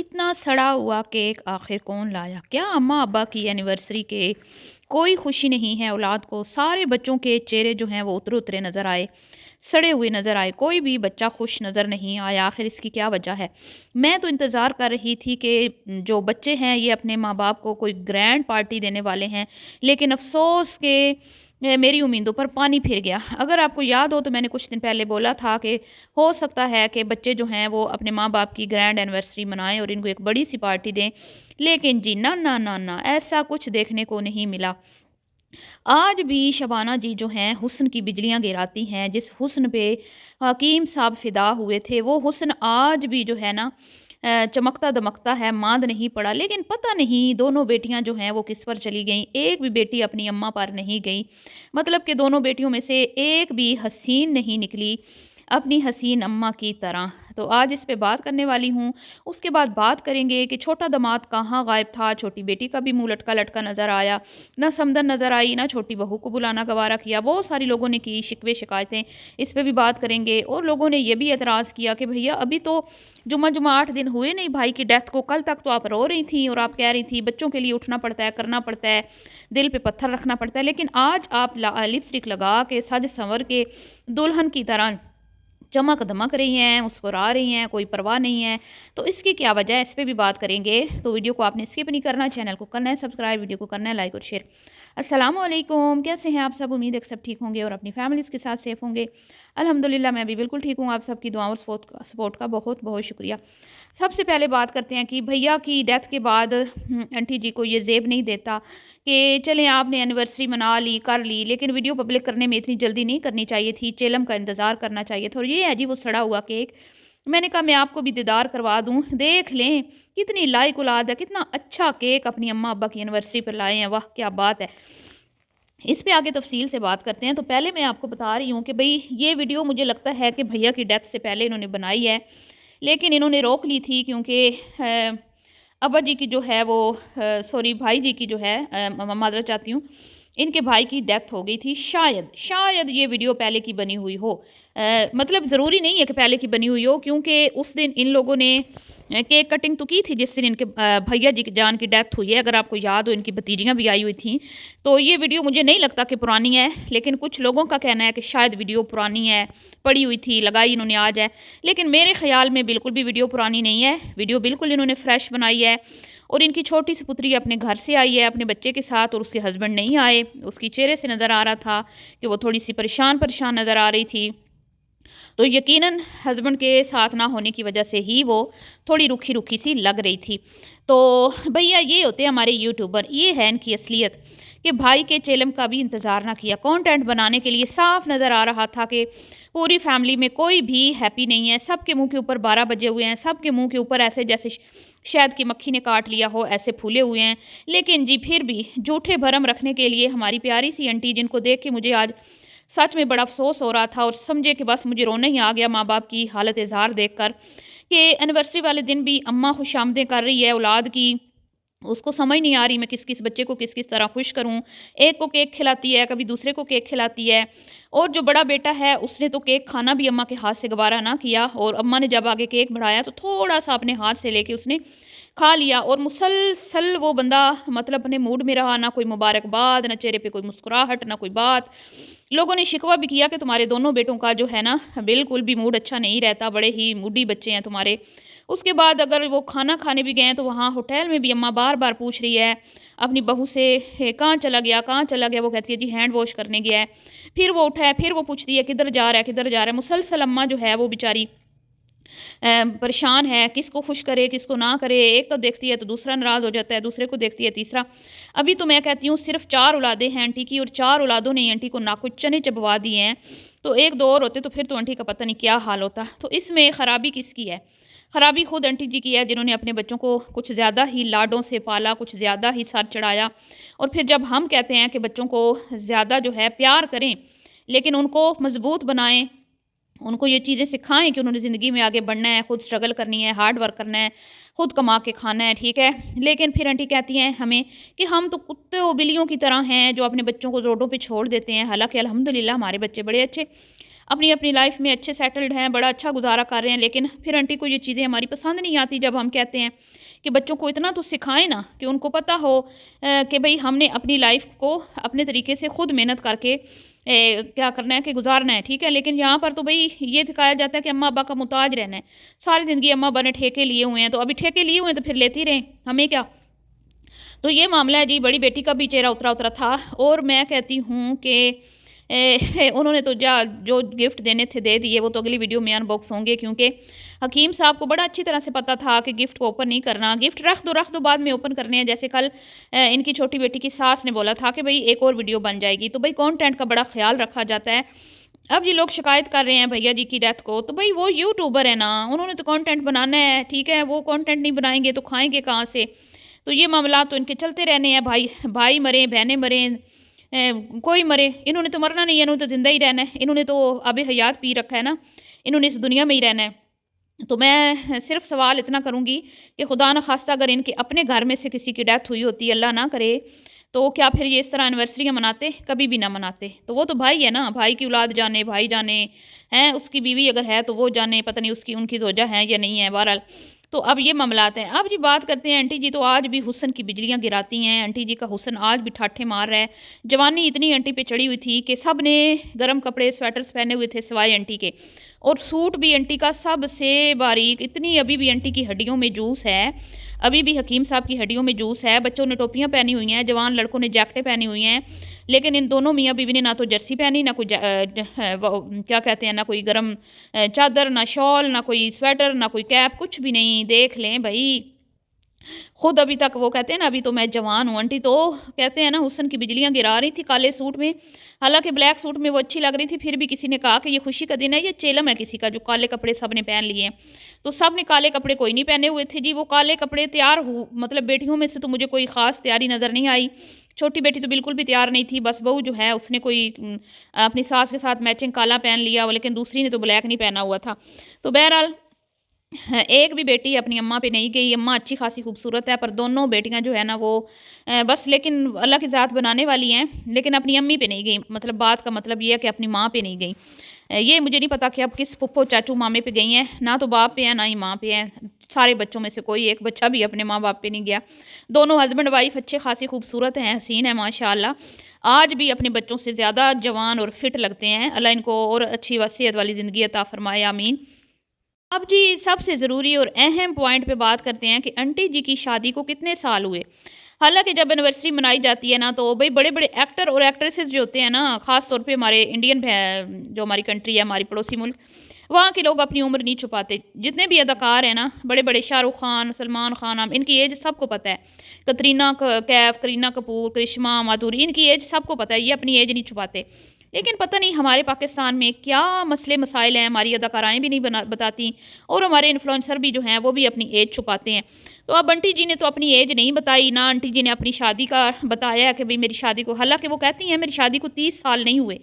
इतना सड़ा हुआ केक आखिर कौन लाया? क्या अम्मा अब्बा की एनिवर्सरी के कोई खुशी नहीं है औलाद को? सारे बच्चों के चेहरे जो हैं वो उतरे उतरे नज़र आए, सड़े हुए नज़र आए, कोई भी बच्चा खुश नज़र नहीं आया। आखिर इसकी क्या वजह है? मैं तो इंतज़ार कर रही थी कि जो बच्चे हैं ये अपने माँ बाप को कोई ग्रैंड पार्टी देने वाले हैं, लेकिन अफसोस के मेरी उम्मीदों पर पानी फिर गया। अगर आपको याद हो तो मैंने कुछ दिन पहले बोला था कि हो सकता है कि बच्चे जो हैं वो अपने माँ बाप की ग्रैंड एनिवर्सरी मनाएं और इनको एक बड़ी सी पार्टी दें, लेकिन जी ना ना ना ना, ऐसा कुछ देखने को नहीं मिला। आज भी शबाना जी जो हैं हुस्न की बिजलियां गिराती हैं। जिस हुस्न पे हकीम साहब फिदा हुए थे वो हुस्न आज भी जो है ना चमकता दमकता है, मांद नहीं पड़ा। लेकिन पता नहीं दोनों बेटियां जो हैं वो किस पर चली गईं, एक भी बेटी अपनी अम्मा पर नहीं गई। मतलब कि दोनों बेटियों में से एक भी हसीन नहीं निकली अपनी हसीन अम्मा की तरह। तो आज इस पे बात करने वाली हूँ। उसके बाद बात करेंगे कि छोटा दामाद कहाँ गायब था, छोटी बेटी का भी मुंह लटका लटका नज़र आया, ना समदन नज़र आई, ना छोटी बहू को बुलाना गवारा किया। बहुत सारी लोगों ने की शिकवे शिकायतें, इस पे भी बात करेंगे। और लोगों ने ये भी एतराज़ किया कि भैया अभी तो जुम्मा जुम्मा 8 दिन हुए नहीं भाई की डेथ को, कल तक तो आप रो रही थी और आप कह रही थी बच्चों के लिए उठना पड़ता है, करना पड़ता है, दिल पे पत्थर रखना पड़ता है, लेकिन आज आप लिपस्टिक लगा के सज संवर के दुल्हन की तरह चमक दमक रही हैं, मुस्कुरा रही हैं, कोई परवाह नहीं है। तो इसकी क्या वजह है, इस पे भी बात करेंगे। तो वीडियो को आपने स्किप नहीं करना, चैनल को करना है सब्सक्राइब, वीडियो को करना है लाइक और शेयर। अस्सलाम वालेकुम, कैसे हैं आप सब? उम्मीद है कि सब ठीक होंगे और अपनी फैमिलीज़ के साथ सेफ होंगे। अल्हम्दुलिल्लाह मैं भी बिल्कुल ठीक हूँ। आप सबकी दुआओं और सपोर्ट का बहुत बहुत शुक्रिया। सबसे पहले बात करते हैं कि भैया की डेथ के बाद आंटी जी को ये ज़ेब नहीं देता कि चलें आपने एनिवर्सरी मना ली, कर ली, लेकिन वीडियो पब्लिक करने में इतनी जल्दी नहीं करनी चाहिए थी, चेलम का इंतज़ार करना चाहिए था। और ये है जी वो सड़ा हुआ केक। मैंने कहा मैं आपको भी दीदार करवा दूँ, देख लें कितनी लाइक औलाद है, कितना अच्छा केक अपनी अम्मा अब्बा की एनिवर्सरी पर लाए हैं, वाह क्या बात है। इस पे आगे तफसील से बात करते हैं। तो पहले मैं आपको बता रही हूँ कि भई ये वीडियो मुझे लगता है कि भैया की डेथ से पहले इन्होंने बनाई है, लेकिन इन्होंने रोक ली थी क्योंकि अब्बा जी की जो है वो सॉरी भाई जी की जो है माज़रत चाहती हूँ, इनके भाई की डेथ हो गई थी। शायद शायद ये वीडियो पहले की बनी हुई हो। मतलब ज़रूरी नहीं है कि पहले की बनी हुई हो, क्योंकि उस दिन इन लोगों ने केक कटिंग तो की थी जिस दिन इनके भैया जी की जान की डेथ हुई है। अगर आपको याद हो इनकी भतीजियाँ भी आई हुई थी। तो ये वीडियो मुझे नहीं लगता कि पुरानी है, लेकिन कुछ लोगों का कहना है कि शायद वीडियो पुरानी है, पड़ी हुई थी, लगाई इन्होंने आज है। लेकिन मेरे ख़्याल में बिल्कुल भी वीडियो पुरानी नहीं है, वीडियो बिल्कुल इन्होंने फ्रेश बनाई है। और इनकी छोटी सी पुत्री अपने घर से आई है अपने बच्चे के साथ, और उसके हस्बैंड नहीं आए। उसकी चेहरे से नज़र आ रहा था कि वो थोड़ी सी परेशान परेशान नज़र आ रही थी। तो यकीनन हस्बैंड के साथ ना होने की वजह से ही वो थोड़ी रूखी रूखी सी लग रही थी। तो भैया ये होते हैं हमारे यूट्यूबर, ये है इनकी असलियत कि भाई के चेलम का भी इंतज़ार ना किया। कंटेंट बनाने के लिए साफ नज़र आ रहा था कि पूरी फैमिली में कोई भी हैप्पी नहीं है, सबके मुंह के ऊपर 12 बजे हुए हैं, सबके मुंह के ऊपर ऐसे जैसे शहद की मक्खी ने काट लिया हो, ऐसे फूले हुए हैं। लेकिन जी फिर भी झूठे भरम रखने के लिए हमारी प्यारी सी आंटी, जिनको देख के मुझे आज सच में बड़ा अफसोस हो रहा था और समझे कि बस मुझे रोना ही आ गया माँ बाप की हालत इज़हार देख कर, कि एनिवर्सरी वाले दिन भी अम्मा खुशामदें कर रही है औलाद की। उसको समझ नहीं आ रही मैं किस किस बच्चे को किस किस तरह खुश करूं। एक को केक खिलाती है, कभी दूसरे को केक खिलाती है। और जो बड़ा बेटा है उसने तो केक खाना भी अम्मा के हाथ से गवारा ना किया, और अम्मा ने जब आगे केक बढ़ाया तो थोड़ा सा अपने हाथ से लेके उसने खा लिया। और मुसलसल वो बंदा मतलब अपने मूड में रहा, ना कोई मुबारकबाद, ना चेहरे पे कोई मुस्कुराहट, ना कोई बात। लोगों ने शिकवा भी किया कि तुम्हारे दोनों बेटों का जो है ना बिल्कुल भी मूड अच्छा नहीं रहता, बड़े ही मूडी बच्चे हैं तुम्हारे। उसके बाद अगर वो खाना खाने भी गए हैं तो वहाँ होटल में भी अम्मा बार बार पूछ रही है अपनी बहू से, कहाँ चला गया, कहाँ चला गया?" वो कहती है जी हैंड वॉश करने गया है। फिर वो उठा है, फिर वो पूछती है किधर जा रहा है, किधर जा रहा है। मुसलसल अम्मा जो है वो बेचारी परेशान है, किसको खुश करे किसको ना करे। एक को देखती है तो दूसरा नाराज़ हो जाता है, दूसरे को देखती है तीसरा। अभी तो मैं कहती हूँ सिर्फ 4 औलादें हैं आंटी की, और 4 औलादों ने आंटी को नाक चने चबवा दिए हैं। तो एक दो और होते तो फिर तो आंटी का पता नहीं क्या हाल होता। तो इसमें ख़राबी किसकी है? ख़राबी खुद आंटी जी की है, जिन्होंने अपने बच्चों को कुछ ज़्यादा ही लाडों से पाला, कुछ ज़्यादा ही सर चढ़ाया। और फिर जब हम कहते हैं कि बच्चों को ज़्यादा जो है प्यार करें, लेकिन उनको मज़बूत बनाएं, उनको ये चीज़ें सिखाएँ कि उन्होंने ज़िंदगी में आगे बढ़ना है, खुद स्ट्रगल करनी है, हार्ड वर्क करना है, खुद कमा के खाना है, ठीक है। लेकिन फिर आंटी कहती हैं हमें कि हम तो कुत्ते और बिल्लियों की तरह हैं जो अपने बच्चों को रोडों पे छोड़ देते हैं। हालाँकि अल्हम्दुलिल्लाह हमारे बच्चे बड़े अच्छे अपनी अपनी लाइफ में अच्छे सेटल्ड हैं, बड़ा अच्छा गुजारा कर रहे हैं, लेकिन फिर आंटी को ये चीज़ें हमारी पसंद नहीं आती जब हम कहते हैं कि बच्चों को इतना तो सिखाएं ना कि उनको पता हो कि भाई हमने अपनी लाइफ को अपने तरीके से खुद मेहनत करके क्या करना है कि गुजारना है, ठीक है। लेकिन यहाँ पर तो भाई ये सिखाया जाता है कि अम्मा अब्बा का मुताज रहना है, सारी ज़िंदगी अम्मा अब्बा ने ठेके लिए हुए हैं, तो अभी ठेके लिए हुए हैं तो फिर लेती रहें, हमें क्या। तो ये मामला है जी। बड़ी बेटी का भी चेहरा उतरा उतरा था, और मैं कहती हूँ कि उन्होंने तो जो गिफ्ट देने थे दे दिए, वो तो अगली वीडियो में अनबॉक्स होंगे, क्योंकि हकीम साहब को बड़ा अच्छी तरह से पता था कि गिफ्ट को ओपन नहीं करना, गिफ्ट रख दो बाद में ओपन करने हैं। जैसे कल इनकी छोटी बेटी की सास ने बोला था कि भाई एक और वीडियो बन जाएगी, तो भाई कंटेंट का बड़ा ख्याल रखा जाता है। अब ये लोग शिकायत कर रहे हैं भैया जी की डेथ को, तो भाई वो यूट्यूबर है ना, उन्होंने तो कंटेंट बनाना है, ठीक है। वो कंटेंट नहीं बनाएंगे तो खाएंगे कहाँ से। तो ये मामला तो इनके चलते रहने हैं, भाई मरे, बहनें मरे, कोई मरे, इन्होंने तो मरना नहीं है, इन्होंने तो ज़िंदा ही रहना है, इन्होंने तो अब हयात पी रखा है ना, इन्होंने इस दुनिया में ही रहना है। तो मैं सिर्फ सवाल इतना करूँगी कि खुदा न खास्ता अगर इनके अपने घर में से किसी की डेथ हुई होती, अल्लाह ना करे, तो क्या फिर ये इस तरह एनिवर्सरियाँ मनाते? कभी भी ना मनाते। तो वो तो भाई है ना, भाई की औलाद जाने, भाई जाने हैं, उसकी बीवी अगर है तो वो जाने, पता नहीं उसकी उनकी ज़ौजा है या नहीं है, बहरहाल। तो अब ये मामलात हैं। अब जी बात करते हैं, आंटी जी तो आज भी हुस्न की बिजलियां गिराती हैं, आंटी जी का हुस्न आज भी ठाठे मार रहा है। जवानी इतनी आंटी पे चढ़ी हुई थी कि सब ने गर्म कपड़े स्वेटर्स पहने हुए थे सिवाय आंटी के, और सूट भी आंटी का सबसे बारीक, इतनी अभी भी आंटी की हड्डियों में जूस है, अभी भी हकीम साहब की हड्डियों में जूस है। बच्चों ने टोपियाँ पहनी हुई हैं, जवान लड़कों ने जैकेटें पहनी हुई हैं, लेकिन इन दोनों मियाँ बीवी ने ना तो जर्सी पहनी, ना कोई क्या कहते हैं, ना कोई गर्म चादर, ना शॉल, ना कोई स्वेटर, ना कोई कैप, कुछ भी नहीं। देख लें भाई, खुद अभी तक वो कहते हैं ना अभी तो मैं जवान हूँ, आंटी तो कहते हैं ना हुस्न की बिजलियां गिरा रही थी काले सूट में। हालांकि ब्लैक सूट में वो अच्छी लग रही थी, फिर भी किसी ने कहा कि ये खुशी का दिन है, ये चेलम है किसी का जो काले कपड़े सब ने पहन लिए हैं। तो सब ने काले कपड़े कोई नहीं पहने हुए थे जी। वो काले कपड़े तैयार हो, मतलब बेटियों में से तो मुझे कोई ख़ास तैयारी नज़र नहीं आई। छोटी बेटी तो बिल्कुल भी तैयार नहीं थी, बस बहू जो है उसने कोई अपनी सास के साथ मैचिंग काला पहन लिया, लेकिन दूसरी ने तो ब्लैक नहीं पहना हुआ था। तो बहरहाल एक भी बेटी अपनी अम्मा पे नहीं गई। अम्मा अच्छी खासी खूबसूरत है, पर दोनों बेटियां जो है ना वो बस लेकिन अल्लाह की ज़ात बनाने वाली हैं, लेकिन अपनी अम्मी पे नहीं गई। मतलब बात का मतलब ये है कि अपनी माँ पे नहीं गई। ये मुझे नहीं पता कि अब किस पुप्पो चाचू मामे पे गई हैं, ना तो बाप पे है ना ही माँ पे है। सारे बच्चों में से कोई एक बच्चा भी अपने माँ बाप पे नहीं गया। दोनों हस्बैंड वाइफ अच्छे खासी खूबसूरत हैं, हसीन है माशाल्लाह। आज भी अपने बच्चों से ज़्यादा जवान और फिट लगते हैं। अल्लाह इनको और अच्छी सेहत वाली ज़िंदगी अता फरमाए, आमीन। अब जी सबसे ज़रूरी और अहम पॉइंट पे बात करते हैं कि आंटी जी की शादी को कितने साल हुए। हालांकि जब एनिवर्सरी मनाई जाती है ना, तो भाई बड़े बड़े एक्टर और एक्ट्रेसेस जो होते हैं ना, ख़ास तौर पे हमारे इंडियन जो हमारी कंट्री है, हमारी पड़ोसी मुल्क, वहाँ के लोग अपनी उम्र नहीं छुपाते। जितने भी अदाकार हैं ना, बड़े बड़े शाहरुख खान, सलमान खान, इनकी एज सबको पता है। कतरीना कैफ, करीना कपूर, करिश्मा, माधुरी, इनकी एज सबको पता है, ये अपनी एज नहीं छुपाते। लेकिन पता नहीं हमारे पाकिस्तान में क्या मसले मसाइल हैं, हमारी अदाकाराएँ भी नहीं बताती, और हमारे इन्फ्लुएंसर भी जो हैं वो भी अपनी एज छुपाते हैं। तो अब आंटी जी ने तो अपनी एज नहीं बताई, ना आंटी जी ने अपनी शादी का बताया कि भाई मेरी शादी को, हालांकि वो कहती हैं मेरी शादी को 30 साल नहीं हुए।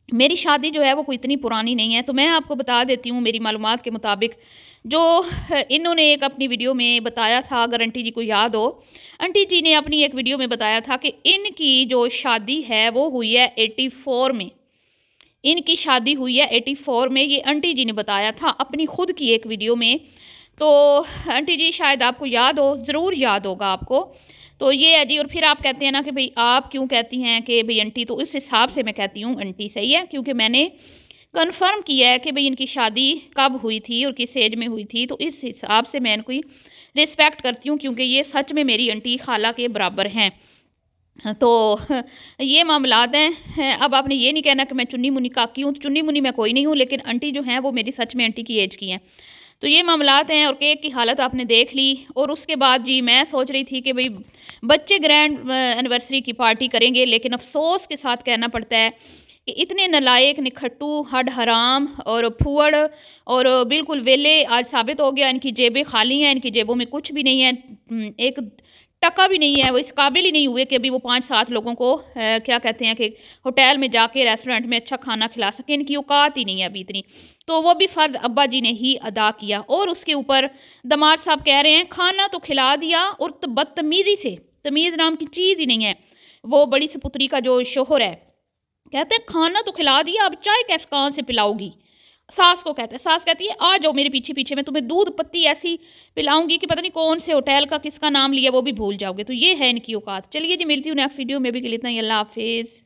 मेरी शादी जो है वो कोई इतनी पुरानी नहीं है। तो मैं आपको बता देती हूँ मेरी मालूमात के मुताबिक, जो इन्होंने एक अपनी वीडियो में बताया था, अगर आंटी जी को याद हो, आंटी जी ने अपनी एक वीडियो में बताया था कि इनकी जो शादी है वो हुई है 84 में। इनकी शादी हुई है 84 में, ये आंटी जी ने बताया था अपनी खुद की एक वीडियो में। तो आंटी जी शायद आपको याद हो, ज़रूर याद होगा आपको। तो ये है जी। और फिर आप कहते हैं ना कि भाई आप क्यों कहती हैं कि भाई आंटी, तो इस हिसाब से मैं कहती हूँ आंटी, सही है, क्योंकि मैंने कंफर्म किया है कि भाई इनकी शादी कब हुई थी और किस एज में हुई थी। तो इस हिसाब से मैं इनको रिस्पेक्ट करती हूँ, क्योंकि ये सच में मेरी आंटी खाला के बराबर हैं। तो ये मामलात हैं। अब आपने ये नहीं कहना कि मैं चुन्नी मुन्नी काकी हूँ, तो चुन्नी मुन्नी मैं कोई नहीं हूँ, लेकिन आंटी जो हैं वो मेरी सच में आंटी की एज की हैं। तो ये मामलात हैं। और केक की हालत आपने देख ली। और उसके बाद जी मैं सोच रही थी कि भाई बच्चे ग्रैंड एनिवर्सरी की पार्टी करेंगे, लेकिन अफसोस के साथ कहना पड़ता है कि इतने नलायक, निखट्टू, हड हराम और फूअड़ और बिल्कुल वेले आज साबित हो गया। इनकी जेबें खाली हैं, इनकी जेबों में कुछ भी नहीं है, एक टका भी नहीं है। वो इस काबिल ही नहीं हुए कि अभी वो 5-7 लोगों को क्या कहते हैं कि होटल में जाके रेस्टोरेंट में अच्छा खाना खिला सके। इनकी औकात ही नहीं है अभी इतनी। तो वो भी फ़र्ज़ अब्बा जी ने ही अदा किया, और उसके ऊपर दामाद साहब कह रहे हैं खाना तो खिला दिया, और बदतमीज़ी से, तमीज़ नाम की चीज़ ही नहीं है। वो बड़ी सपुत्री का जो शोहर है, कहते हैं खाना तो खिला दिया, अब चाय कैसे कहाँ से पिलाओगी। सास को कहते हैं, सास कहती है आ जाओ मेरे पीछे पीछे, मैं तुम्हें दूध पत्ती ऐसी पिलाऊंगी कि पता नहीं कौन से होटल का किसका नाम लिया वो भी भूल जाओगे। तो ये है इनकी औकात। चलिए जी, मिलती हूँ नेक्स्ट वीडियो में, भी के लिए इतना ही। अल्लाह हाफिज़।